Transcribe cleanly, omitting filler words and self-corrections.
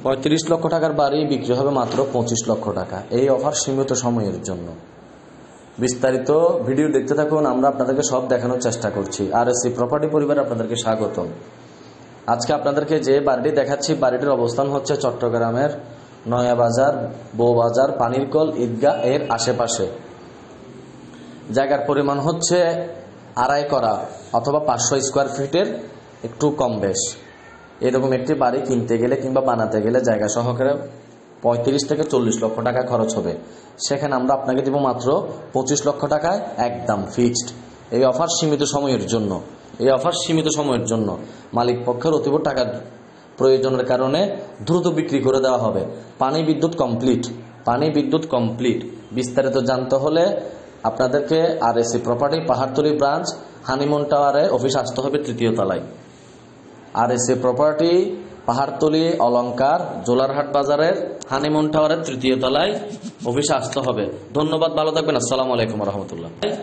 35 লক্ষ টাকার বাড়ি বিক্রি হবে মাত্র 25 লক্ষ টাকা। এই অফার সীমিত সময়ের জন্য। বিস্তারিত ভিডিও দেখতে থাকুন, আমরা আপনাদেরকে সব দেখানোর চেষ্টা করছি। আরএসসি প্রপার্টি পরিবারে আপনাদেরকে স্বাগতম। আজকে আপনাদেরকে যে বাড়িটি দেখাচ্ছি, বাড়িটির অবস্থান হচ্ছে চট্টগ্রামের নয়াবাজার, বউবাজার, পানিরকল, ঈদগাহ এর আশেপাশে। জায়গার পরিমাণ হচ্ছে 2.5 করা অথবা 500 স্কোয়ার ফিটের একটু কম বেশ। এরকম একটি বাড়ি কিনতে গেলে কিংবা বানাতে গেলে জায়গা সহকারে 35 থেকে 40 লক্ষ টাকা খরচ হবে। সেখানে আমরা আপনাকে দিব মাত্র 25 লক্ষ টাকায়, একদম ফিক্সড। এই অফার সীমিত সময়ের জন্য। মালিক পক্ষের অতীব টাকার প্রয়োজনের কারণে দ্রুত বিক্রি করে দেওয়া হবে। পানি বিদ্যুৎ কমপ্লিট। বিস্তারিত জানতে হলে আপনাদেরকে RSC property Pahartali branch honeymoon টাওয়ারে অফিস আসতে হবে, 3য় তলায়। আরএসসি প্রপার্টি পাহাড়তলী অলংকার জোলারহাট বাজারের হানিমুন টাওয়ারের 3য় তলায় অফিসে আসতে হবে। ধন্যবাদ, ভালো থাকবেন। আসসালামু আলাইকুম রহমতুল্লাহ।